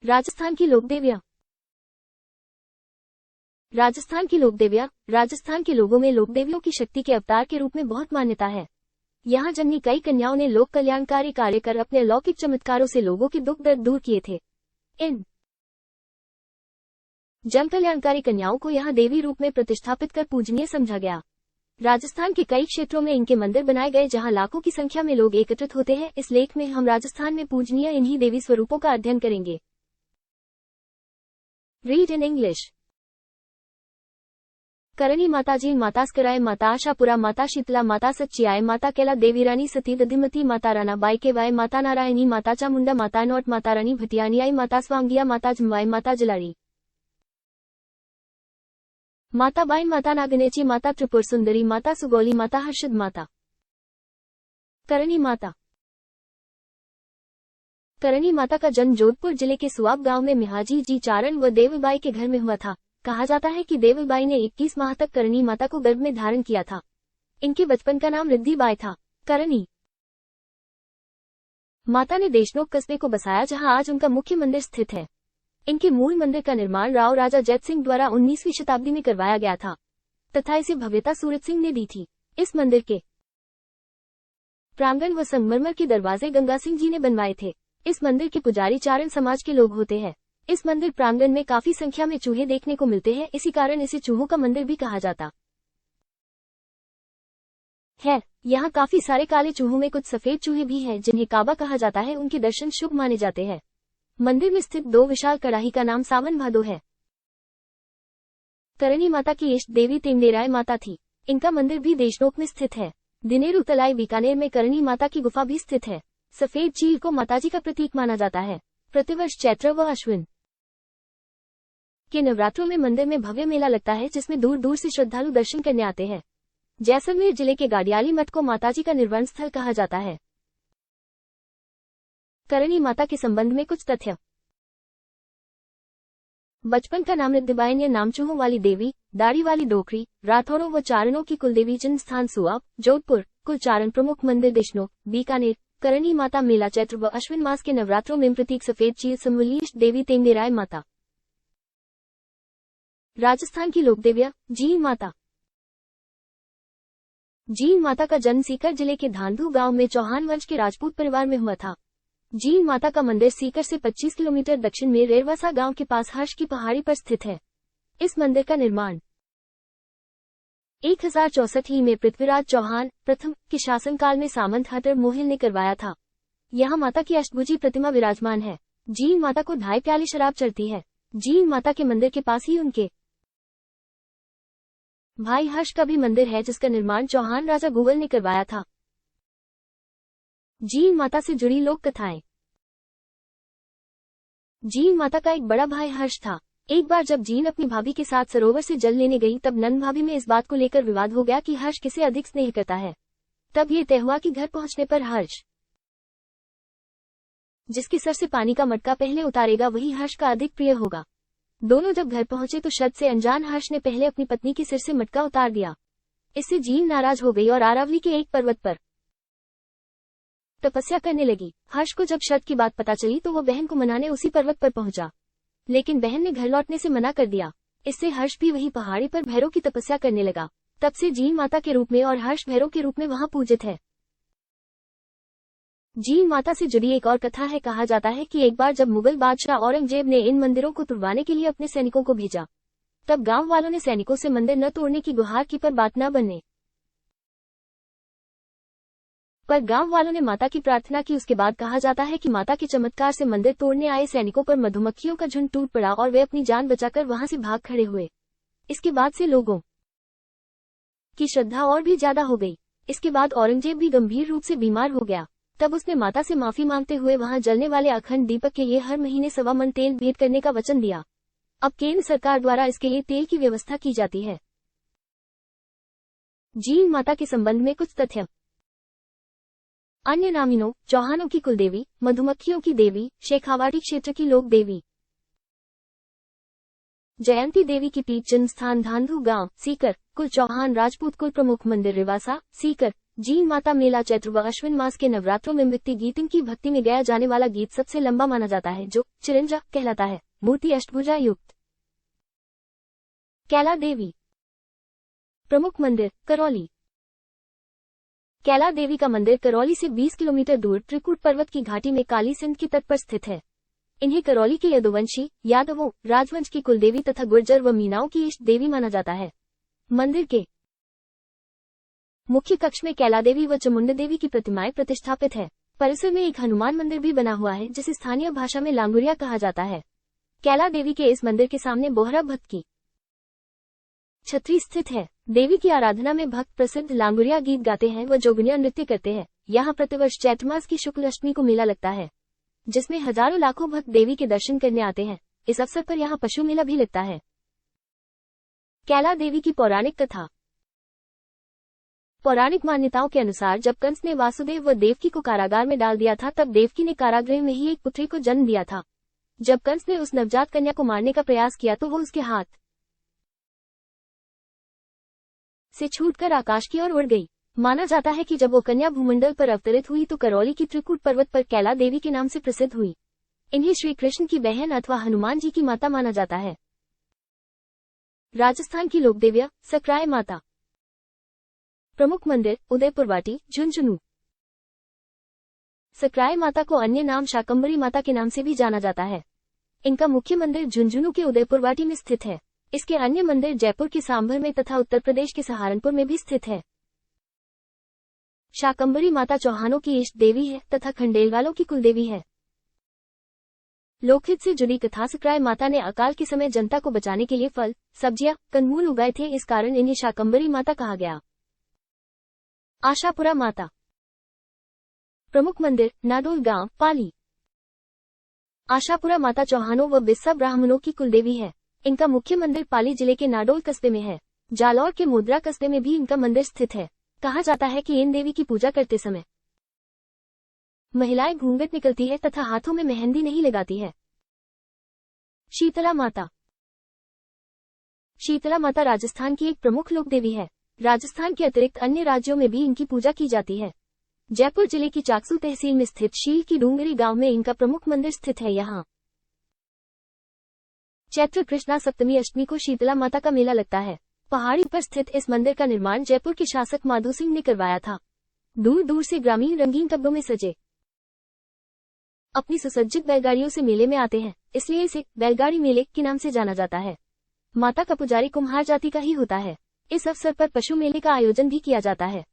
राजस्थान की लोकदेवियाँ। राजस्थान की लोकदेवियाँ। राजस्थान के लोगों में लोकदेवियों की शक्ति के अवतार के रूप में बहुत मान्यता है। यहाँ जन्मी कई कन्याओं ने लोक कल्याणकारी कार्य कर अपने अलौकिक चमत्कारों से लोगों के दुख दर्द दूर किए थे। इन जन कल्याणकारी कन्याओं को यहाँ देवी रूप में प्रतिष्ठापित कर पूजनीय समझा गया। राजस्थान के कई क्षेत्रों में इनके मंदिर बनाए गए जहाँ लाखों की संख्या में लोग एकत्रित होते हैं। इस लेख में हम राजस्थान में पूजनीय इन्हीं देवी स्वरूपों का अध्ययन करेंगे। Read in English. Karni Mata gene माता स्कराय माता आशापुरा माता शीतला माता सच्चियाय माता कैला देवी रानी सती दधिमती माता राना बाई केवाय माता नारायणी माता चामुंडा माता नौट माता रानी भटियानियाई माता स्वांगिया माता जमवाई माता जलाड़ी माता बाई माता नागनेची माता त्रिपुर सुंदरी माता सुगौली माता हर्षद माता। करणी माता। करणी माता का जन्म जोधपुर जिले के सुआब गांव में मिहाजी जी चारण व देवबाई के घर में हुआ था। कहा जाता है कि देवबाई ने 21 माह तक करणी माता को गर्भ में धारण किया था। इनके बचपन का नाम रिद्धिबाई था। करणी माता ने देशनोक कस्बे को बसाया जहां आज उनका मुख्य मंदिर स्थित है। इनके मूल मंदिर का निर्माण राव राजा जैत सिंह द्वारा 19वीं शताब्दी में करवाया गया था तथा इसे भव्यता सूरत सिंह ने दी थी। इस मंदिर के प्रांगण व संगमरमर के दरवाजे गंगा सिंह जी ने बनवाए थे। इस मंदिर के पुजारी चारण समाज के लोग होते हैं। इस मंदिर प्रांगण में काफी संख्या में चूहे देखने को मिलते हैं, इसी कारण इसे चूहों का मंदिर भी कहा जाता है। यहाँ काफी सारे काले चूहों में कुछ सफेद चूहे भी हैं जिन्हें काबा कहा जाता है। उनके दर्शन शुभ माने जाते हैं। मंदिर में स्थित 2 विशाल कड़ाही का नाम सावन भादो है। करणी माता की इष्ट देवी तेमडेराय माता थी। इनका मंदिर भी देशनोक में स्थित है। दिनेरु तलाई बीकानेर में करणी माता की गुफा भी स्थित है। सफेद चील को माताजी का प्रतीक माना जाता है। प्रतिवर्ष चैत्र व अश्विन के नवरात्रों में मंदिर में भव्य मेला लगता है जिसमें दूर दूर से श्रद्धालु दर्शन करने आते हैं। जैसलमेर जिले के गाडियाली मठ को माताजी का निर्वाण स्थल कहा जाता है। करणी माता के संबंध में कुछ तथ्य। बचपन का नाम रिद्धिबाई ने नामचूहों वाली देवी, दाढ़ी वाली डोकरी, राठौरों व चारणों की कुलदेवी जन्म स्थान सुआब, जोधपुर, कुल चारण प्रमुख मंदिर देशनोक, बीकानेर। करणी माता मेला चैत्र व अश्विन मास के नवरात्रों में प्रतीक सफेद चील समूलीष्ट देवी तेमडेराय माता। राजस्थान की लोकदेवियाँ। जीन माता। जीन माता का जन्म सीकर जिले के धांधु गांव में चौहान वंश के राजपूत परिवार में हुआ था। जीन माता का मंदिर सीकर से 25 किलोमीटर दक्षिण में रेरवासा गांव के पास हर्ष की पहाड़ी पर स्थित है। इस मंदिर का निर्माण 1064 में पृथ्वीराज चौहान प्रथम के शासनकाल में सामंत हटर मोहिल ने करवाया था। यहाँ माता की अष्टभुजी प्रतिमा विराजमान है। जीन माता को 2.5 प्याली शराब चढ़ती है। जीन माता के मंदिर के पास ही उनके भाई हर्ष का भी मंदिर है जिसका निर्माण चौहान राजा गुगल ने करवाया था। जीन माता से जुड़ी लोक कथाएं। जीन माता का एक बड़ा भाई हर्ष था। एक बार जब जीन अपनी भाभी के साथ सरोवर से जल लेने गई तब नंद भाभी में इस बात को लेकर विवाद हो गया कि हर्ष किसे अधिक स्नेह करता है। तब ये तय हुआ कि घर पहुंचने पर हर्ष जिसके सर से पानी का मटका पहले उतारेगा वही हर्ष का अधिक प्रिय होगा। दोनों जब घर पहुंचे तो शत से अनजान हर्ष ने पहले अपनी पत्नी के सिर से मटका उतार दिया। इससे जीन नाराज हो गई और अरावली के एक पर्वत पर तपस्या करने लगी। हर्ष को जब शर्त की बात पता चली तो वो बहन को मनाने उसी पर्वत पर पहुंचा, लेकिन बहन ने घर लौटने से मना कर दिया। इससे हर्ष भी वही पहाड़ी पर भैरव की तपस्या करने लगा। तब से जीन माता के रूप में और हर्ष भैरव के रूप में वहां पूजित है। जीन माता से जुड़ी एक और कथा है। कहा जाता है कि एक बार जब मुगल बादशाह औरंगजेब ने इन मंदिरों को तुड़वाने के लिए अपने सैनिकों को भेजा तब गांव वालों ने सैनिकों से मंदिर न तोड़ने की गुहार की, पर बात न बनने पर गांव वालों ने माता की प्रार्थना की। उसके बाद कहा जाता है कि माता के चमत्कार से मंदिर तोड़ने आए सैनिकों पर मधुमक्खियों का झुंड टूट पड़ा और वे अपनी जान बचाकर वहां से भाग खड़े हुए। इसके बाद से लोगों की श्रद्धा और भी ज्यादा हो गई। इसके बाद औरंगजेब भी गंभीर रूप से बीमार हो गया। तब उसने माता से माफी मांगते हुए वहां जलने वाले अखंड दीपक के लिए हर महीने 1.25 मन तेल भेंट करने का वचन दिया। अब केंद्र सरकार द्वारा इसके लिए तेल की व्यवस्था की जाती है। जीन माता के संबंध में कुछ तथ्य। अन्य नामिनों। चौहानों की कुलदेवी, मधुमक्खियों की देवी, शेखावाटी क्षेत्र की लोक देवी। जयंती देवी की पीठ जन्म स्थान धांधु गांव, सीकर, कुल चौहान राजपूत कुल प्रमुख मंदिर रिवासा, सीकर, जीन माता मेला चैत्र व अश्विन मास के नवरात्रों में नृत्य गीत इनकी भक्ति में गाया जाने वाला गीत सबसे लंबा माना जाता है, जो चिरंजा कहलाता है। मूर्ति अष्टभुजा युक्त। कैला देवी। प्रमुख मंदिर करौली। कैला देवी का मंदिर करौली से 20 किलोमीटर दूर त्रिकूट पर्वत की घाटी में काली सिंध के तट पर स्थित है। इन्हें करौली के यदुवंशी, यादवों, राजवंश की कुलदेवी तथा गुर्जर व मीनाओं की इष्ट देवी माना जाता है। मंदिर के मुख्य कक्ष में कैला देवी व चामुंडा देवी की प्रतिमाएं प्रतिष्ठापित है। परिसर में एक हनुमान मंदिर भी बना हुआ है, जिसे स्थानीय भाषा में लांगुरिया कहा जाता है। कैला देवी के इस मंदिर के सामने बोहरा भक्त की छतरी स्थित है। देवी की आराधना में भक्त प्रसिद्ध लांगुरिया गीत गाते हैं व जोगनिया नृत्य करते हैं। यहाँ प्रतिवर्ष चैत्र मास की शुक्ल अष्टमी को मेला लगता है, जिसमें हजारों लाखों भक्त देवी के दर्शन करने आते हैं। इस अवसर पर यहाँ पशु मेला भी लगता है। कैला देवी की पौराणिक कथा। पौराणिक मान्यताओं के अनुसार जब कंस ने वासुदेव व देवकी को कारागार में डाल दिया था, तब देवकी ने कारागृह में ही एक पुत्री को जन्म दिया था। जब कंस ने उस नवजात कन्या को मारने का प्रयास किया तो वो उसके हाथ से छूटकर आकाश की ओर उड़ गई। माना जाता है कि जब वो कन्या भूमंडल पर अवतरित हुई तो करौली की त्रिकूट पर्वत पर कैला देवी के नाम से प्रसिद्ध हुई। इन्हें श्री कृष्ण की बहन अथवा हनुमान जी की माता माना जाता है। राजस्थान की लोकदेविया सकराय माता। प्रमुख मंदिर उदयपुरवाटी, झुंझुनू। सकराय माता को अन्य नाम शाकंभरी माता के नाम से भी जाना जाता है। इनका मुख्य मंदिर झुंझुनू के उदयपुरवाटी में स्थित है। इसके अन्य मंदिर जयपुर के सांभर में तथा उत्तर प्रदेश के सहारनपुर में भी स्थित है। शाकंभरी माता चौहानों की इष्ट देवी है तथा खंडेलवालों की कुलदेवी है। लोकहित से जुड़ी कथा। सकराय माता ने अकाल के समय जनता को बचाने के लिए फल, सब्जियां, कंदमूल उगाए थे, इस कारण इन्हें शाकंभरी माता कहा गया। आशापुरा माता। प्रमुख मंदिर नाडोल गांव, पाली। आशापुरा माता चौहानों व बिस्सा ब्राह्मणों की कुलदेवी है। इनका मुख्य मंदिर पाली जिले के नाडोल कस्बे में है। जालौर के मुद्रा कस्बे में भी इनका मंदिर स्थित है। कहा जाता है कि इन देवी की पूजा करते समय महिलाएं घूंघट निकलती है तथा हाथों में मेहंदी नहीं लगाती है। शीतला माता। शीतला माता राजस्थान की एक प्रमुख लोक देवी है। राजस्थान के अतिरिक्त अन्य राज्यों में भी इनकी पूजा की जाती है। जयपुर जिले की चाकसू तहसील में स्थित शील की डूंगरी गांव में इनका प्रमुख मंदिर स्थित है। यहाँ चैत्र कृष्णा सप्तमी अष्टमी को शीतला माता का मेला लगता है। पहाड़ी पर स्थित इस मंदिर का निर्माण जयपुर के शासक माधो सिंह ने करवाया था। दूर दूर से ग्रामीण रंगीन कपड़ों में सजे अपनी सुसज्जित बैलगाड़ियों से मेले में आते हैं, इसलिए इसे बैलगाड़ी मेले के नाम से जाना जाता है। माता का पुजारी कुम्हार जाति का ही होता है। इस अवसर पर पशु मेले का आयोजन भी किया जाता है।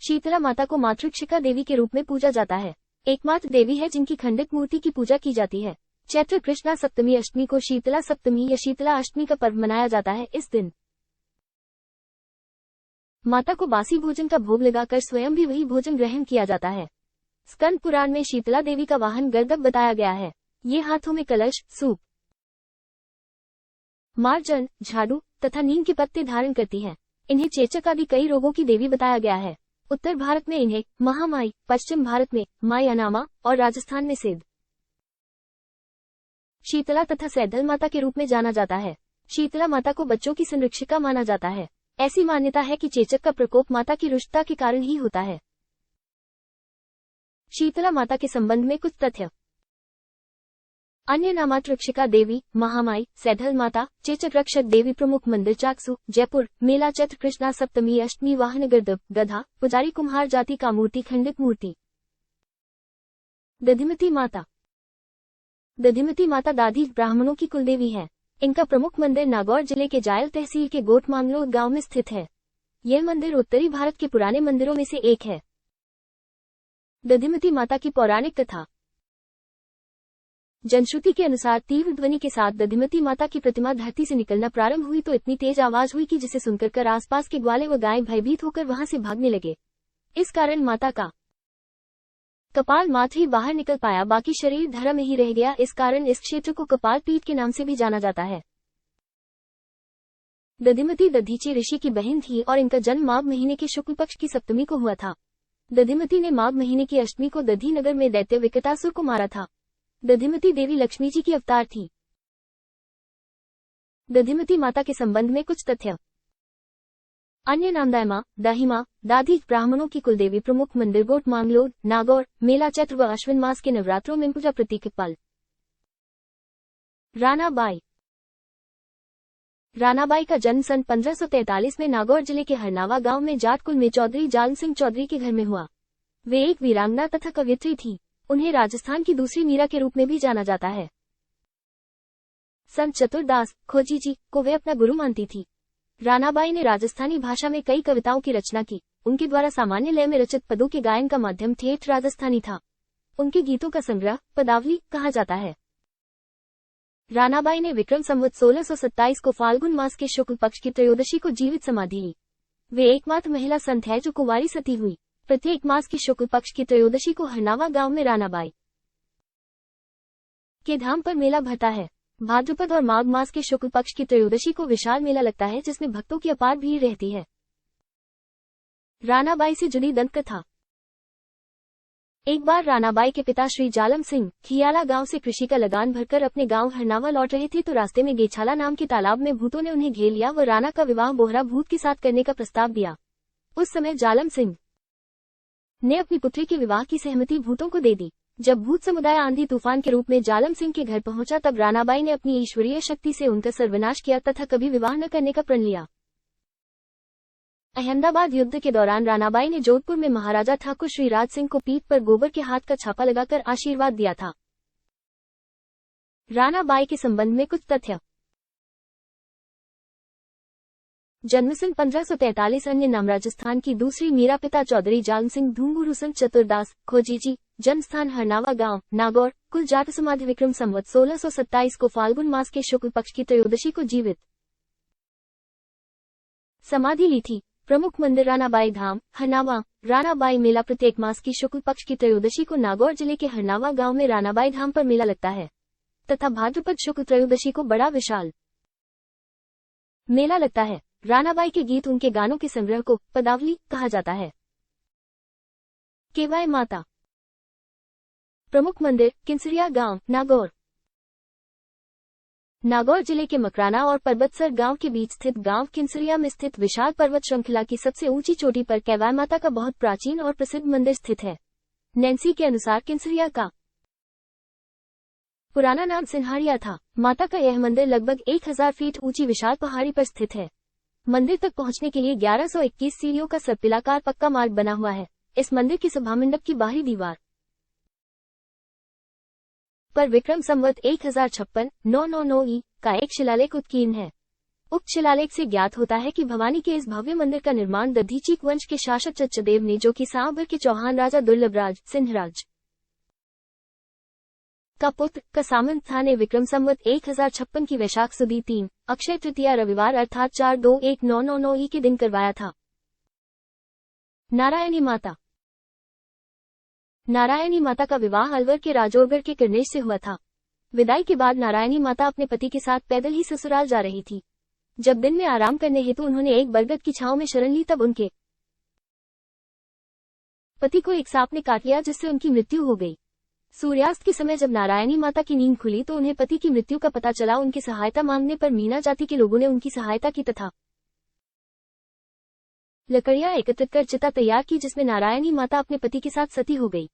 शीतला माता को मातृक्षिका देवी के रूप में पूजा जाता है। एकमात्र देवी है जिनकी खंडित मूर्ति की पूजा की जाती है। चैत्र कृष्णा सप्तमी अष्टमी को शीतला सप्तमी या शीतला अष्टमी का पर्व मनाया जाता है। इस दिन माता को बासी भोजन का भोग लगाकर स्वयं भी वही भोजन ग्रहण किया जाता है। स्कंद पुराण में शीतला देवी का वाहन गरदब बताया गया है। ये हाथों में कलश, सूप, मार्जन, झाड़ू तथा नीम के पत्ते धारण करती हैं। इन्हें चेचक आदि कई रोगों की देवी बताया गया है। उत्तर भारत में इन्हें महामाई, पश्चिम भारत में माई अनामा और राजस्थान में सिद्ध शीतला तथा सैदल माता के रूप में जाना जाता है। शीतला माता को बच्चों की संरक्षिका माना जाता है। ऐसी मान्यता है कि चेचक का प्रकोप माता की रुष्टता के कारण ही होता है। शीतला माता के संबंध में कुछ तथ्य। अन्य नामात्रक्षिका देवी, महामाई, सैदल माता, चेचक रक्षक देवी। प्रमुख मंदिर चाकसू, जयपुर। मेला चैत्र कृष्णा सप्तमी अष्टमी। वाहन गरदब, गधा। पुजारी कुम्हार जाति का मूर्ति खंडित मूर्ति। दधिमती माता। दधिमती माता दादी ब्राह्मणों की कुलदेवी है। इनका प्रमुख मंदिर नागौर जिले के जायल तहसील के गोट मांगलोद गांव में स्थित है। यह मंदिर उत्तरी भारत के पुराने मंदिरों में से एक है। दधिमती माता की पौराणिक कथा। जनश्रुति के अनुसार तीव्र ध्वनि के साथ दधिमती माता की प्रतिमा धरती से निकलना प्रारंभ हुई तो इतनी तेज आवाज हुई कि जिसे सुनकर कर आसपास के ग्वाले व गाय भयभीत होकर वहां से भागने लगे। इस कारण माता का कपाल मात्र ही बाहर निकल पाया, बाकी शरीर धरा में ही रह गया। इस कारण इस क्षेत्र को कपाल पीठ के नाम से भी जाना जाता है। दधिमती दधीची ऋषि की बहन थी और इनका जन्म माघ महीने के शुक्ल पक्ष की सप्तमी को हुआ था। दधिमती ने माघ महीने की अष्टमी को दधी नगर में दैत्य विकटासुर को मारा था। दधिमती देवी लक्ष्मी जी की अवतार थी। दधिमती माता के संबंध में कुछ तथ्य। अन्य नाम दायमा, दाहिमा, दादी ब्राह्मणों की कुलदेवी। प्रमुख मंदिर गोट मांगलोर, नागौर। मेला चैत्र व अश्विन मास के नवरात्रों में पूजा प्रतीक पल। रानाबाई। रानाबाई का जन्म सन 1543 में नागौर जिले के हरनावा गांव में जाट कुल में चौधरी जालम सिंह चौधरी के घर में हुआ। वे एक वीरांगना तथा कवयित्री थी। उन्हें राजस्थान की दूसरी मीरा के रूप में भी जाना जाता है। संत चतुरदास खोजी जी को वे अपना गुरु मानती थी। रानाबाई ने राजस्थानी भाषा में कई कविताओं की रचना की। उनके द्वारा सामान्य लय में रचित पदों के गायन का माध्यम ठेठ राजस्थानी था। उनके गीतों का संग्रह पदावली कहा जाता है। रानाबाई ने विक्रम संवत 1627 को फाल्गुन मास के शुक्ल पक्ष की त्रयोदशी को जीवित समाधि ली। वे एकमात्र महिला संत है जो कुंवारी सती हुई। प्रत्येक मास की शुक्ल पक्ष की त्रयोदशी को हरनावा गांव में रानाबाई के धाम पर मेला भरता है। भाद्रपद और माघ मास के शुक्ल पक्ष की त्रयोदशी को विशाल मेला लगता है जिसमें भक्तों की अपार भीड़ रहती है। रानाबाई से जुड़ी दंत कथा। एक बार रानाबाई के पिता श्री जालम सिंह खियाला गांव से कृषि का लगान भरकर अपने गांव हरनावा लौट रहे थे तो रास्ते में गेछाला नाम के तालाब में भूतों ने उन्हें घेर लिया व राना का विवाह बोहरा भूत के साथ करने का प्रस्ताव दिया। उस समय जालम सिंह ने अपनी पुत्री के विवाह की सहमति भूतों को दे दी। जब भूत समुदाय आंधी तूफान के रूप में जालम सिंह के घर पहुंचा तब रानाबाई ने अपनी ईश्वरीय शक्ति से उनका सर्वनाश किया तथा कभी विवाह न करने का प्रण लिया। अहमदाबाद युद्ध के दौरान रानाबाई ने जोधपुर में महाराजा ठाकुर श्रीराज सिंह को पीठ पर गोबर के हाथ का छापा लगाकर आशीर्वाद दिया था। रानाबाई के संबंध में कुछ तथ्य। जन्म सन 1543। अन्य नाम राजस्थान की दूसरी मीरा। पिता चौधरी जालम सिंह धूंगुरु संत चतुरदास खोजी जी। जन्म स्थान हरनावा गांव नागौर। कुल जाट समाधि विक्रम संवत 1627 को फाल्गुन मास के शुक्ल पक्ष की त्रयोदशी को जीवित समाधि ली थी। प्रमुख मंदिर रानाबाई धाम हरनावा। रानाबाई मेला प्रत्येक मास की शुक्ल पक्ष की त्रयोदशी को नागौर जिले के हरनावा गांव में रानाबाई धाम पर मेला लगता है तथा भाद्रपद शुक्ल त्रयोदशी को बड़ा विशाल मेला लगता है। रानाबाई के गीत उनके गानों के संग्रह को पदावली कहा जाता है। केवाय माता। प्रमुख मंदिर किंसरिया गांव नागौर। नागौर जिले के मकराना और परबतसर गांव के बीच स्थित गांव किंसरिया में स्थित विशाल पर्वत श्रृंखला की सबसे ऊंची चोटी पर केवाय माता का बहुत प्राचीन और प्रसिद्ध मंदिर स्थित है। नैन्सी के अनुसार किंसरिया का पुराना नाम सिन्हारिया था। माता का यह मंदिर लगभग 1000 फीट ऊंची विशाल पहाड़ी पर स्थित है। मंदिर तक पहुंचने के लिए 1121 सीढ़ियों का सर्पिलाकार पक्का मार्ग बना हुआ है। इस मंदिर की सभा मंडप की बाहरी दीवार पर विक्रम संवत 1056-999 का एक शिलालेख उत्कीर्ण है। उक्त शिलालेख से ज्ञात होता है कि भवानी के इस भव्य मंदिर का निर्माण दधीचीक वंश के शासक चच्चदेव ने, जो कि सांभर के चौहान राजा दुर्लभराज सिंहराज का पुत्र कसामंत था ने विक्रम संवत 1056 की वैशाख सुदी 3 अक्षय तृतीया रविवार अर्थात 4/2/1999 के दिन करवाया था। नारायणी माता। नारायणी माता का विवाह अलवर के राजौरगढ़ के कर्नेश से हुआ था। विदाई के बाद नारायणी माता अपने पति के साथ पैदल ही ससुराल जा रही थी। जब दिन में आराम करने हेतु उन्होंने एक बरगद की छांव में शरण ली तब उनके पति को एक सांप ने काट लिया जिससे उनकी मृत्यु हो गई। सूर्यास्त के समय जब नारायणी माता की नींद खुली तो उन्हें पति की मृत्यु का पता चला। उनकी सहायता मांगने पर मीना जाति के लोगों ने उनकी सहायता की तथा लकड़ियां एकत्रित कर चिता तैयार की जिसमें नारायणी माता अपने पति के साथ सती हो गई।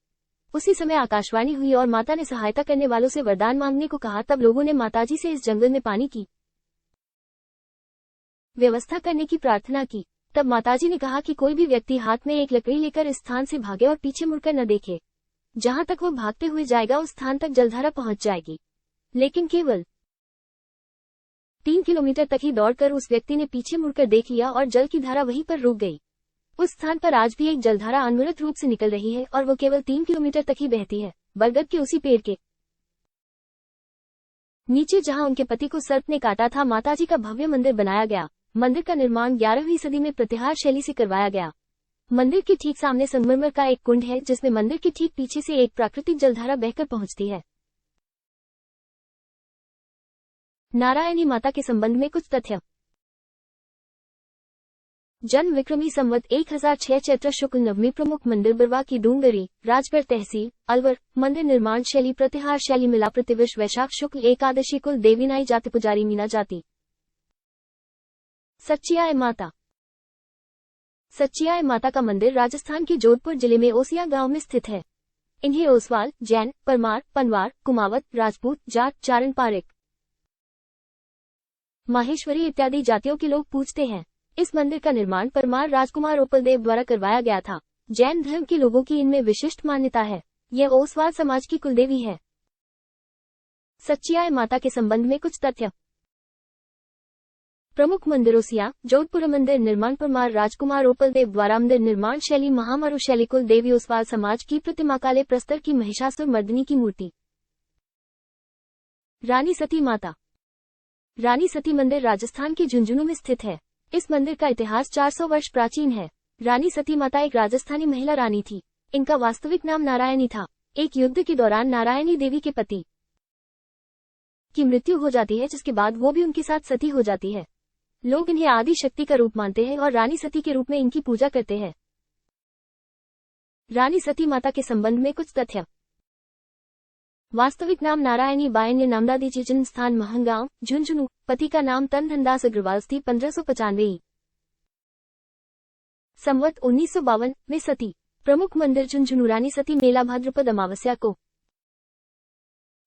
उसी समय आकाशवाणी हुई और माता ने सहायता करने वालों से वरदान मांगने को कहा। तब लोगों ने माताजी से इस जंगल में पानी की व्यवस्था करने की प्रार्थना की। तब माताजी ने कहा कि कोई भी व्यक्ति हाथ में एक लकड़ी लेकर इस स्थान से भागे और पीछे मुड़कर न देखे। जहां तक वो भागते हुए जाएगा उस स्थान तक जलधारा पहुंच जाएगी। लेकिन केवल 3 किलोमीटर तक ही दौड़कर उस व्यक्ति ने पीछे मुड़कर देख लिया और जल की धारा वहीं पर रुक गई। उस स्थान पर आज भी एक जलधारा अनवरत रूप से निकल रही है और वो केवल 3 किलोमीटर तक ही बहती है। बरगद के उसी पेड़ के नीचे जहां उनके पति को सर्प ने काटा था माताजी का भव्य मंदिर बनाया गया। मंदिर का निर्माण 11वीं सदी में प्रतिहार शैली से करवाया गया। मंदिर के ठीक सामने संगमरमर का एक कुंड है जिसमें मंदिर के ठीक पीछे से एक प्राकृतिक जलधारा बहकर पहुंचती है। नारायणी माता के संबंध में कुछ तथ्य। जन्म विक्रमी संवत 1006 चैत्र शुक्ल नवमी। प्रमुख मंदिर बरवा की डूंगरी राजगढ़ तहसील अलवर। मंदिर निर्माण शैली प्रतिहार शैली। मिला प्रतिवर्ष वैशाख शुक्ल एकादशी। कुल देवीनाई जाति पुजारी मीना जाति। सच्चियाय माता। सच्चियाई माता का मंदिर राजस्थान के जोधपुर जिले में ओसिया गांव में स्थित है। इन्हें ओसवाल, जैन, परमार, पनवार, कुमावत, राजपूत, जाट, चारण, पारिक, माहेश्वरी इत्यादि जातियों के लोग पूजते हैं। इस मंदिर का निर्माण परमार राजकुमार ओपलदेव द्वारा करवाया गया था। जैन धर्म के लोगों की इनमें विशिष्ट मान्यता है। यह ओसवाल समाज की कुलदेवी है। सच्चियाई माता के संबंध में कुछ तथ्य। प्रमुख मंदिर ओसिया, जोधपुर मंदिर निर्माण परमार राजकुमार ओपलदेव द्वारा। मंदिर निर्माण शैली महामारू शैली। कुल देवी ओसवाल समाज की प्रतिमा। काले प्रस्तर की महिषासुर मर्दिनी की मूर्ति। रानी सती माता। रानी सती मंदिर राजस्थान के झुंझुनू में स्थित है। इस मंदिर का इतिहास 400 वर्ष प्राचीन है। रानी सती माता एक राजस्थानी महिला रानी थी। इनका वास्तविक नाम नारायणी था। एक युद्ध के दौरान नारायणी देवी के पति की मृत्यु हो जाती है, जिसके बाद वो भी उनके साथ सती हो जाती है। लोग इन्हें आदि शक्ति का रूप मानते हैं और रानी सती के रूप में इनकी पूजा करते हैं। रानी सती माता के संबंध में कुछ तथ्य। वास्तविक नाम नारायणी बाई ने नामदादी जी। जन्म स्थान महंगांव, झुंझुनू। पति का नाम तनधनदास अग्रवाल। थी 1595 संवत 1952 में सती। प्रमुख मंदिर झुंझुनू। रानी सती मेला भाद्रपद अमावस्या को।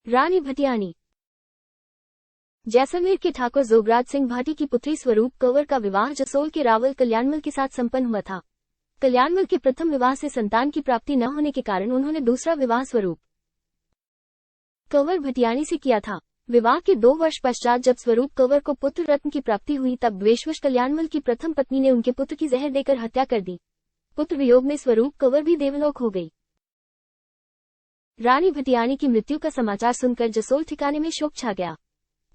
रानी भटियानी। जैसलमेर के ठाकुर जोगराज सिंह भाटी की पुत्री स्वरूप कंवर का विवाह जसोल के रावल कल्याणमल के साथ संपन्न हुआ था। कल्याणमल के प्रथम विवाह से संतान की प्राप्ति न होने के कारण उन्होंने दूसरा विवाह स्वरूप कंवर भटियानी से किया था। विवाह के 2 वर्ष पश्चात जब स्वरूप कंवर को पुत्र रत्न की प्राप्ति हुई, तब द्वेषवश कल्याणमल की प्रथम पत्नी ने उनके पुत्र की जहर देकर हत्या कर दी। पुत्र वियोग में स्वरूप कंवर भी देवलोक हो गई। रानी भटियानी की मृत्यु का समाचार सुनकर जसोल ठिकाने में शोक छा गया।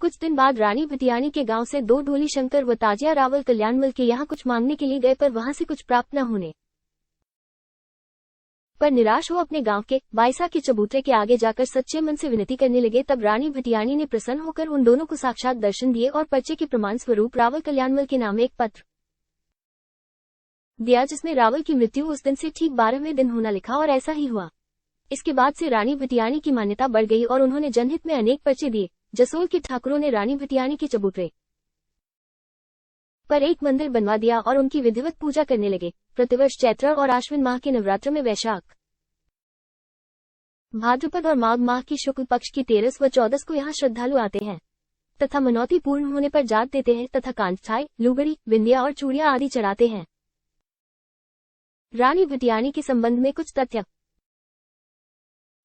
कुछ दिन बाद रानी भटियानी के गांव से 2 ढोली शंकर व ताजिया रावल कल्याणमल के यहाँ कुछ मांगने के लिए गए, पर वहां से कुछ प्राप्त न होने पर निराश हो अपने गांव के बाइसा के चबूतरे के आगे जाकर सच्चे मन से विनती करने लगे। तब रानी भटियानी ने प्रसन्न होकर उन दोनों को साक्षात दर्शन दिए और पर्चे के प्रमाण स्वरूप रावल कल्याणमल के नाम एक पत्र दिया, जिसमें रावल की मृत्यु उस दिन से ठीक 12वें दिन होना लिखा, और ऐसा ही हुआ। इसके बाद से रानी भटियानी की मान्यता बढ़ गई और उन्होंने जनहित में अनेक पर्चे दिए। जसोल के ठाकुरों ने रानी भटियानी के चबूतरे पर एक मंदिर बनवा दिया और उनकी विधिवत पूजा करने लगे। प्रतिवर्ष चैत्र और आश्विन माह के नवरात्र में वैशाख, भाद्रपद और माघ माह की शुक्ल पक्ष की 13 व 14 को यहाँ श्रद्धालु आते हैं तथा मनौती पूर्ण होने पर जात देते हैं तथा कांचाई, लुगड़ी, बिंदिया और चूड़ियां आदि चढ़ाते हैं। रानी भटियानी के संबंध में कुछ तथ्य।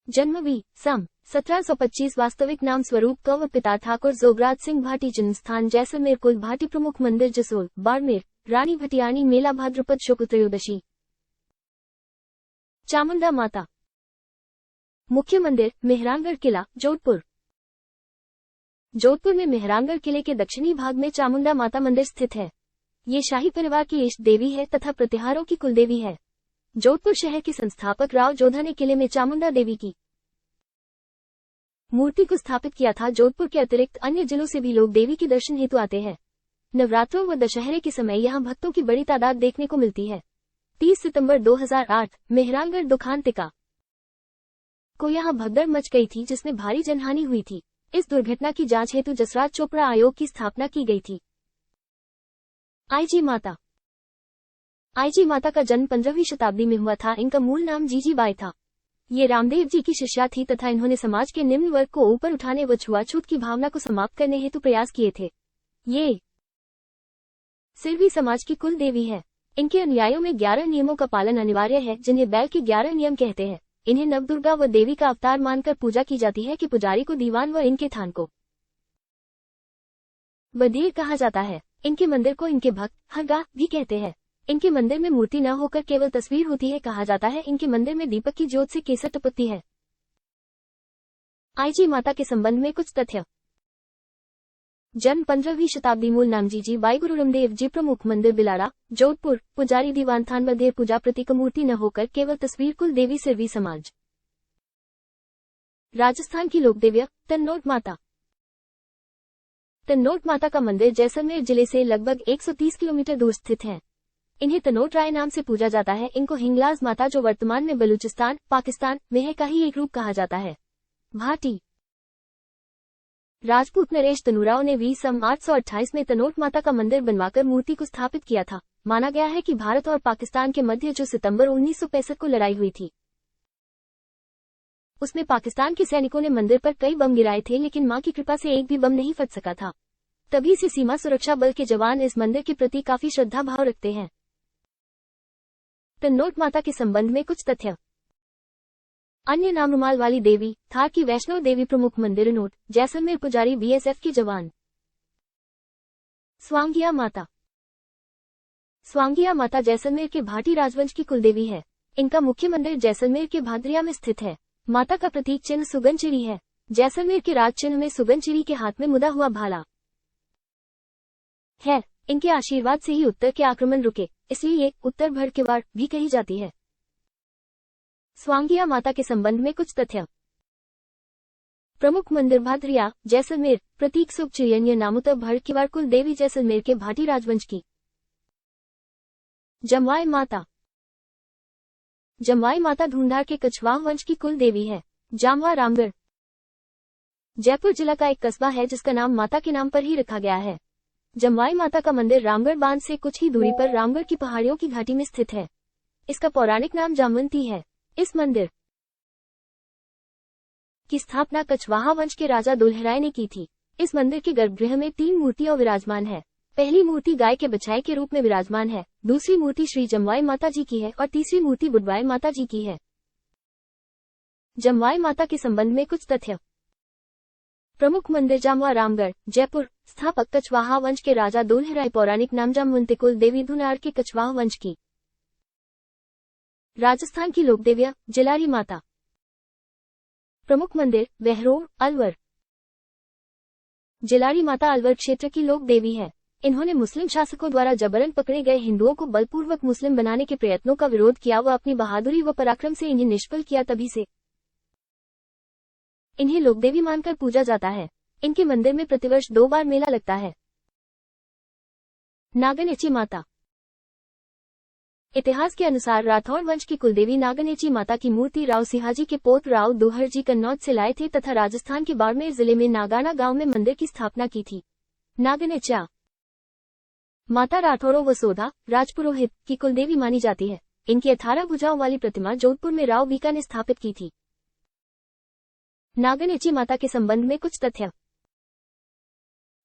जन्म बी. सम. 1725। वास्तविक नाम स्वरूप कंवर। पिता ठाकुर जोगराज सिंह भाटी। जन्म स्थान जैसलमेर। कुल भाटी। प्रमुख मंदिर जसोल, बाड़मेर। रानी भटियानी मेला भाद्रपद शुक्ल त्रयोदशी। चामुंडा माता। मुख्य मंदिर मेहरानगढ़ किला, जोधपुर। जोधपुर में मेहरानगढ़ किले के दक्षिणी भाग में चामुंडा माता मंदिर स्थित है। ये शाही परिवार की इष्ट देवी है तथा प्रतिहारों की कुलदेवी है। जोधपुर शहर के संस्थापक राव जोधा ने किले में चामुंडा देवी की मूर्ति को स्थापित किया था। जोधपुर के अतिरिक्त अन्य जिलों से भी लोग देवी के दर्शन हेतु आते हैं। नवरात्रों व दशहरे के समय यहाँ भक्तों की बड़ी तादाद देखने को मिलती है। 30 सितंबर 2008 मेहरानगढ़ दुखांतिका को यहाँ भगदड़ मच गई थी, जिसमें भारी जनहानि हुई थी। इस दुर्घटना की जांच हेतु जसराज चोपड़ा आयोग की स्थापना की गई थी। आईजी माता। आईजी माता का जन्म 15वीं शताब्दी में हुआ था। इनका मूल नाम जीजी बाई था। ये रामदेव जी की शिष्या थी तथा इन्होंने समाज के निम्न वर्ग को ऊपर उठाने व छुआछूत की भावना को समाप्त करने हेतु प्रयास किए थे। ये सिरवी समाज की कुल देवी है। इनके अनुयायियों में 11 नियमों का पालन अनिवार्य है, जिन्हें बैल के 11 नियम कहते हैं। इन्हें नवदुर्गा व देवी का अवतार मानकर पूजा की जाती है कि पुजारी को दीवान व इनके थान को बधीर कहा जाता है। इनके मंदिर को इनके भक्त हरगाह भी कहते हैं। इनके मंदिर में मूर्ति न होकर केवल तस्वीर होती है, कहा जाता है। इनके मंदिर में दीपक की ज्योत से केसर टपकती है। आईजी माता के संबंध में कुछ तथ्य। जन्म 15वीं शताब्दी। मूल नाम जीजी बाई। गुरु रामदेव जी। प्रमुख मंदिर बिलाड़ा, जोधपुर। पुजारी दीवान थान बधेर। पूजा प्रतीक मूर्ति न होकर केवल तस्वीर। कुल देवी सिरवी समाज। राजस्थान की लोकदेव्य तन्नोट माता। तन्नोट माता का मंदिर जैसलमेर जिले से लगभग 130 किलोमीटर दूर स्थित है। इन्हें तनोट राय नाम से पूजा जाता है। इनको हिंगलाज माता, जो वर्तमान में बलूचिस्तान, पाकिस्तान में है, का ही एक रूप कहा जाता है। भाटी। राजपूत नरेश तनूराव ने 20 सम 828 में तनोट माता का मंदिर बनवाकर मूर्ति को स्थापित किया था। माना गया है कि भारत और पाकिस्तान के मध्य जो सितंबर 1965 को लड़ाई हुई थी, उसमें पाकिस्तान के सैनिकों ने मंदिर पर कई बम गिराए थे, लेकिन मां की कृपा से एक भी बम नहीं फट सका था। तभी से सीमा सुरक्षा बल के जवान इस मंदिर के प्रति काफी श्रद्धा भाव रखते हैं। तन्नोट माता के संबंध में कुछ तथ्य। अन्य नाम रुमाल वाली देवी, थार की वैष्णो देवी, प्रमुख मंदिर नोट, जैसलमेर, पुजारी बीएसएफ के जवान। स्वांगिया माता। स्वांगिया माता जैसलमेर के भाटी राजवंश की कुलदेवी है। इनका मुख्य मंदिर जैसलमेर के भादरिया में स्थित है। माता का प्रतीक चिन्ह सुगनचिरी है। जैसलमेर के राज चिन्ह में सुगनचिरी के हाथ में मुदा हुआ भाला है। इनके आशीर्वाद से ही उत्तर के आक्रमण रुके, इसलिए ये उत्तर भर के वार भी कही जाती है। स्वांगिया माता के संबंध में कुछ तथ्य। प्रमुख मंदिर भादरिया, जैसलमेर, प्रतीक सुगचिरियन्य नामुतर भर की वार, कुल देवी जैसलमेर के भाटी राजवंश की। जमवाई माता। जमवाई माता धूंधार के कछवाह वंश की कुल देवी है। जामवा रामगढ़ जयपुर जिला का एक कस्बा है जिसका नाम माता के नाम पर ही रखा गया है। जमवाई माता का मंदिर रामगढ़ बांध से कुछ ही दूरी पर रामगढ़ की पहाड़ियों की घाटी में स्थित है। इसका पौराणिक नाम जामवंती है। इस मंदिर की स्थापना कछवाहा वंश के राजा दुलहराय ने की थी। इस मंदिर के गर्भगृह में 3 मूर्तियां विराजमान है। पहली मूर्ति गाय के बछाई के रूप में विराजमान है, दूसरी मूर्ति श्री जमवाई माता जी की है और तीसरी मूर्ति बुडवाई माता जी की है। जमवाई माता के संबंध में कुछ तथ्य। प्रमुख मंदिर जामवा रामगढ़, जयपुर, स्थापक कछवाहा वंश के राजा दुलहराय, पौराणिक नाम जामवंती, कुल देवी धुनार के कछवाहा वंश की। राजस्थान की लोकदेविया जिलारी माता। प्रमुख मंदिर बहरोड़, अलवर। जिलारी माता अलवर क्षेत्र की लोक देवी है। इन्होंने मुस्लिम शासकों द्वारा जबरन पकड़े गए हिंदुओं को बलपूर्वक मुस्लिम बनाने के प्रयत्नों का विरोध किया व अपनी बहादुरी व पराक्रम से इन्हें निष्फल किया, तभी से इन्हें लोकदेवी मानकर पूजा जाता है। इनके मंदिर में प्रतिवर्ष 2 बार मेला लगता है। नागनेची माता। इतिहास के अनुसार राठौड़ वंश की कुलदेवी नागनेची माता की मूर्ति राव सिहाजी के पोत राव दुहर जी कन्नौज से लाए थे तथा राजस्थान के बाड़मेर जिले में नागाना गांव में मंदिर की स्थापना की थी। नागनेचा माता राठौड़ों व सोधा राजपुरोहित की कुलदेवी मानी जाती है। इनकी 18 भुजाओं वाली प्रतिमा जोधपुर में राव बीका ने स्थापित की थी। नागनेची माता के संबंध में कुछ तथ्य।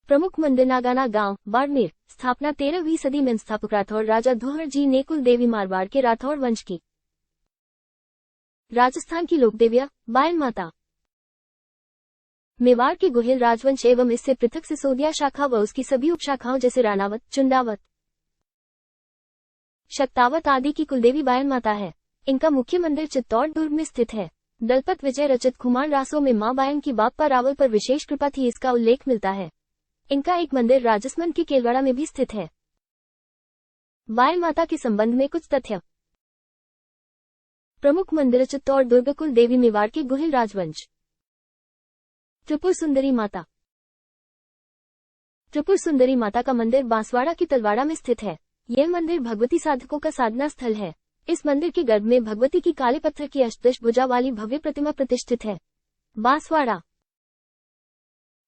प्रमुख मंदिर नागाना गांव, बाड़मेर, स्थापना 13वीं सदी में स्थापक राठौड़ राजा दुहर जी ने कुल देवी मारवाड़ के राठौड़ वंश की। राजस्थान की लोकदेविया बायन माता। मेवाड़ के गोहिल राजवंश एवं इससे पृथक सिसोदिया शाखा व उसकी सभी उपशाखाओं जैसे राणावत, चुंडावत, शक्तावत आदि की कुलदेवी बायन माता है। इनका मुख्य मंदिर चित्तौड़ दुर्ग में स्थित है। दलपत विजय रचित खुमान रासों में मां बायन की बाप्पा रावल पर विशेष कृपा थी, इसका उल्लेख मिलता है। इनका एक मंदिर राजसमंद के केलवाड़ा में भी स्थित है। बायन माता के संबंध में कुछ तथ्य। प्रमुख मंदिर चित्तौड़ दुर्ग, कुल देवी मेवाड़ के गोहिल राजवंश। त्रिपुर सुंदरी माता। त्रिपुर सुंदरी माता का मंदिर बांसवाड़ा की तलवाड़ा में स्थित है। यह मंदिर भगवती साधकों का साधना स्थल है। इस मंदिर के गर्भ में भगवती की काले पत्थर की अष्टदश भुजा वाली भव्य प्रतिमा प्रतिष्ठित है। बांसवाड़ा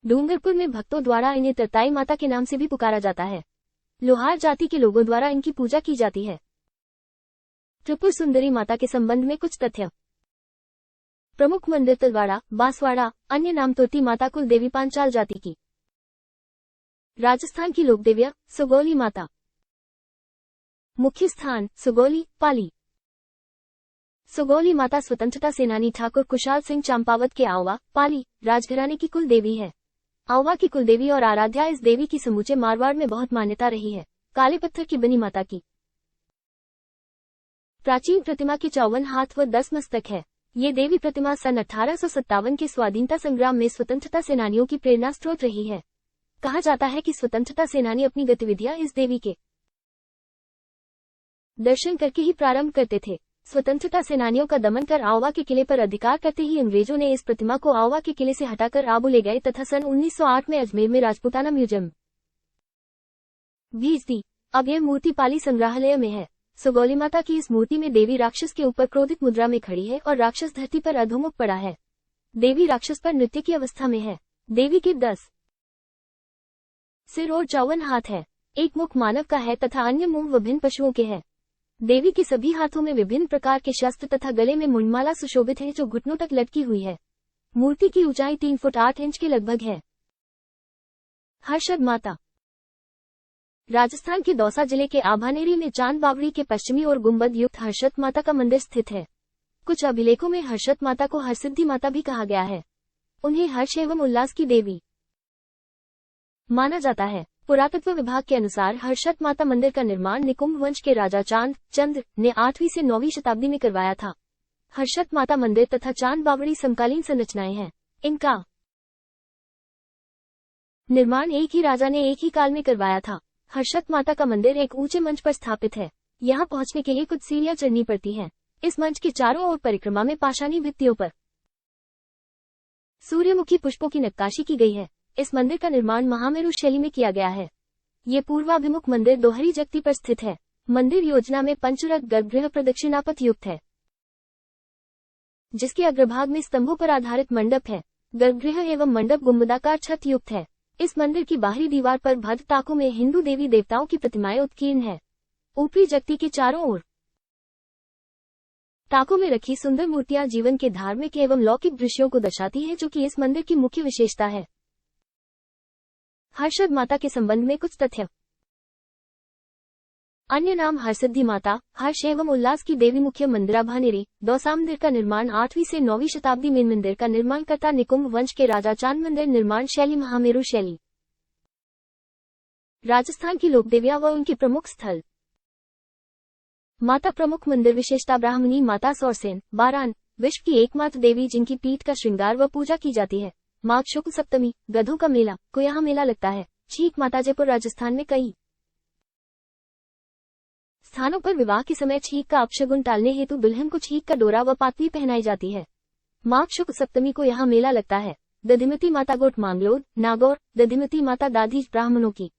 डूंगरपुर में भक्तों द्वारा इन्हें तरताई माता के नाम से भी पुकारा जाता है। लोहार जाति के लोगों द्वारा इनकी पूजा की जाती है। त्रिपुर सुंदरी माता के संबंध में कुछ तथ्य। प्रमुख मंदिर तलवाड़ा, बांसवाड़ा, अन्य नाम तुर्ती माता, कुल देवी पांचाल जाति की। राजस्थान की लोकदेविया सुगौली माता। मुख्य स्थान सुगौली, पाली। सुगौली माता स्वतंत्रता सेनानी ठाकुर कुशाल सिंह चंपावत के आंवला, पाली, राजघराने की कुल देवी है। आंवला की कुलदेवी और आराध्या इस देवी की समूचे मारवाड़ में बहुत मान्यता रही है। काले पत्थर की बनी माता की प्राचीन प्रतिमा के 54 हाथ व 10 मस्तक है। ये देवी प्रतिमा सन 1857 के स्वाधीनता संग्राम में स्वतंत्रता सेनानियों की प्रेरणा स्रोत रही है। कहा जाता है कि स्वतंत्रता सेनानी अपनी गतिविधियां इस देवी के दर्शन करके ही प्रारंभ करते थे। स्वतंत्रता सेनानियों का दमन कर आंवला के किले पर अधिकार करते ही अंग्रेजों ने इस प्रतिमा को आंवला के किले से हटाकर आबू ले गए तथा सन 1908 में अजमेर में राजपूताना म्यूजियम भेज दी। अब यह मूर्ति पाली संग्रहालय में है। सुगौली माता की इस मूर्ति में देवी राक्षस के ऊपर क्रोधित मुद्रा में खड़ी है और राक्षस धरती पर अधोमुख पड़ा है। देवी राक्षस पर नृत्य की अवस्था में है। देवी के 10 सिर और 54 हाथ है। एक मुख मानव का है तथा अन्य मुंह विभिन्न पशुओं के हैं। देवी के सभी हाथों में विभिन्न प्रकार के शस्त्र तथा गले में मुंडमाला सुशोभित है जो घुटनों तक लटकी हुई है। मूर्ति की ऊंचाई 3 फुट 8 इंच के लगभग है। हर्षद माता। राजस्थान के दौसा जिले के आभानेरी में चांद बावड़ी के पश्चिमी ओर गुंबद युक्त हर्षद माता का मंदिर स्थित है। कुछ अभिलेखों में हर्षद माता को हरसिद्धि माता भी कहा गया है। उन्हें हर्ष एवं उल्लास की देवी माना जाता है। पुरातत्व विभाग के अनुसार हर्षद माता मंदिर का निर्माण निकुंभ वंश के राजा चांद चंद्र ने 8वीं से 9वीं शताब्दी में करवाया था। हर्षद माता मंदिर तथा चांद बावड़ी समकालीन संरचनाएं हैं। इनका निर्माण एक ही राजा ने एक ही काल में करवाया था। हर्षद माता का मंदिर एक ऊंचे मंच पर स्थापित है। यहाँ पहुंचने के लिए कुछ सीढ़ियां चढ़नी पड़ती हैं। इस मंच के चारों ओर परिक्रमा में पाषाणी भित्तियों पर सूर्यमुखी पुष्पों की नक्काशी की गई है। इस मंदिर का निर्माण महामेरु शैली में किया गया है। ये पूर्वाभिमुख मंदिर दोहरी जगती पर स्थित है। मंदिर योजना में पंचरथ गर्भगृह प्रदक्षिणापथ युक्त है, जिसके अग्रभाग में स्तंभों पर आधारित मंडप है। गर्भगृह एवं मंडप गुंबदाकार छत युक्त है। इस मंदिर की बाहरी दीवार पर भद्र ताकों में हिंदू देवी देवताओं की प्रतिमाएं उत्कीर्ण है। ऊपरी जगती के चारों ओर ताकों में रखी सुंदर मूर्तियां जीवन के धार्मिक एवं लौकिक दृश्यों को दर्शाती है, जो कि इस मंदिर की मुख्य विशेषता है। हर्षद माता के संबंध में कुछ तथ्य। अन्य नाम हरसिद्धि माता, हर्ष एवं उल्लास की देवी। मुख्य मंदिर आभानेरी दौसा। मंदिर का निर्माण 8वीं से 9वीं शताब्दी में। मंदिर का निर्माणकर्ता निकुंभ वंश के राजा चांद। मंदिर निर्माण शैली महामेरु शैली। राजस्थान की लोकदेवियां व उनके प्रमुख स्थल। माता प्रमुख मंदिर विशेषता। ब्राह्मणी माता सौरसेन बारान, विश्व की एकमात्र देवी जिनकी पीठ का श्रृंगार व पूजा की जाती है। माघ शुक्ल सप्तमी गधों का मेला को यहाँ मेला लगता है। छीक माता जयपुर राजस्थान में कई स्थानों पर विवाह के समय छीक का अपशगुन टालने हेतु दुल्हन को छीक का डोरा व पातली पहनाई जाती है। माघ शुक्ल सप्तमी को यहाँ मेला लगता है। दधिमती माता गोट मांगलोद नागौर। दधिमती माता दादीज ब्राह्मणों की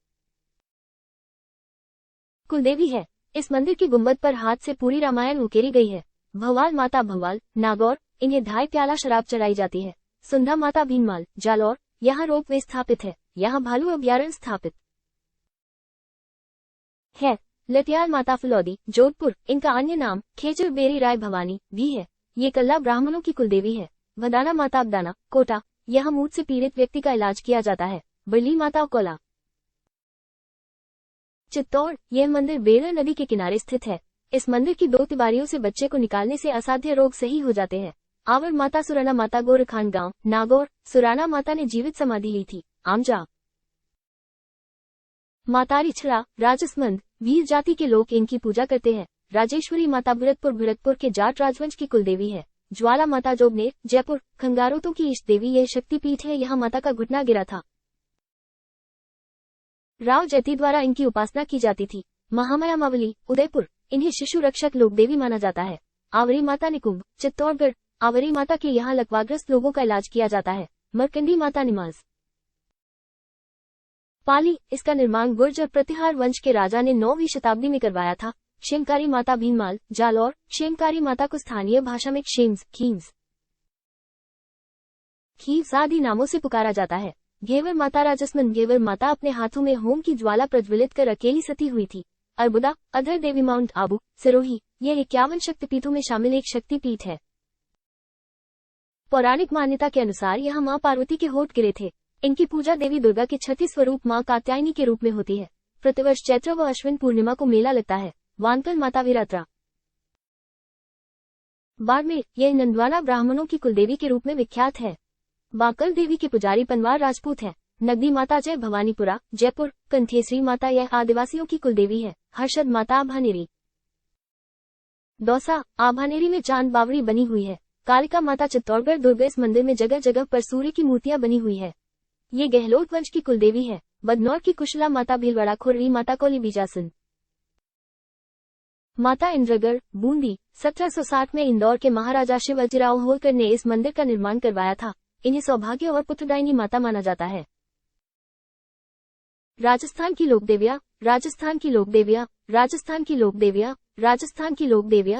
कुलदेवी है। इस मंदिर की गुंबद पर हाथ से पूरी रामायण उकेरी गई है। भवाल माता भवाल नागौर, इन्हें 2.5 प्याला शराब चढ़ाई जाती है। सुंधा माता भीनमाल जालौर, यहाँ रोपवे स्थापित है। यहाँ भालू अभयारण्य स्थापित है। लटियाल माता फुलौदी जोधपुर, इनका अन्य नाम खेचर बेरी राय भवानी भी है। ये कल्ला ब्राह्मणों की कुलदेवी है। वदाना माता अबदाना कोटा, यहाँ मूत से पीड़ित व्यक्ति का इलाज किया जाता है। बरली माता कोला चित्तौड़, यह मंदिर बेलर नदी के किनारे स्थित है। इस मंदिर की 2 तिबारियों से बच्चे को निकालने से असाध्य रोग सही हो जाते हैं। आवर माता सुराना माता गोरखान गांव नागौर, सुराना माता ने जीवित समाधि ली थी। आमजा माता रिछड़ा राजसमंद, वीर जाति के लोग इनकी पूजा करते हैं। राजेश्वरी माता भरतपुर के जाट राजवंश की कुलदेवी है। ज्वाला माता जोबनेर जयपुर, खंगारोतों की इष्ट देवी। यह शक्तिपीठ है। यहाँ माता का घुटना गिरा था। राव जैती द्वारा इनकी उपासना की जाती थी। महामाया मावली उदयपुर, इन्हें शिशु रक्षक लोकदेवी माना जाता है। आवरी माता निकुंभ चित्तौड़गढ़, आवरी माता के यहाँ लकवाग्रस्त लोगों का इलाज किया जाता है। मरकंडी माता निमाज पाली, इसका निर्माण गुर्जर प्रतिहार वंश के राजा ने 9वीं शताब्दी में करवाया था। क्षेमकारी माता भीनमाल जालौर, क्षेमकारी माता को स्थानीय भाषा में क्षेम्स खीव्स आदि नामों से पुकारा जाता है। घेवर माता राजसमंद, घेवर माता अपने हाथों में होम की ज्वाला प्रज्वलित कर अकेली सती हुई थी। अर्बुदा अधर देवी माउंट आबू सिरोही, यह 51 शक्तिपीठों में शामिल एक शक्तिपीठ है। पौराणिक मान्यता के अनुसार यहाँ माँ पार्वती के होठ गिरे थे। इनकी पूजा देवी दुर्गा के 36 स्वरूप माँ कात्यायनी के रूप में होती है। प्रतिवर्ष चैत्र व अश्विन पूर्णिमा को मेला लगता है। वानकल माता विरात्रा बाड़मेर, यह नंदवाना ब्राह्मणों की कुलदेवी के रूप में विख्यात है। बाकल देवी के पुजारी पनवार राजपूत है। नगदी माता जय भवानीपुरा जयपुर, कंठेश्वरी माता यह आदिवासियों की कुलदेवी है। हर्षद माता आभानेरी दौसा, आभानेरी में चांद बावड़ी बनी हुई है। कालिका माता चित्तौड़गढ़ दुर्ग, इस मंदिर में जगह जगह पर सूर्य की मूर्तियां बनी हुई है। ये गहलोत वंश की कुलदेवी है। बदनौर की कुशला माता भीलवाड़ा, खुर्री माता कोली बीजासन माता इंद्रगढ़ बूंदी। 1760 में इंदौर के महाराजा शिवाजीराव होलकर ने इस मंदिर का निर्माण करवाया था। इन्हें सौभाग्य और पुत्रदायिनी माता माना जाता है। राजस्थान की लोकदेवियां, राजस्थान की लोकदेवियां, राजस्थान की लोकदेवियां, राजस्थान की लोकदेवियां।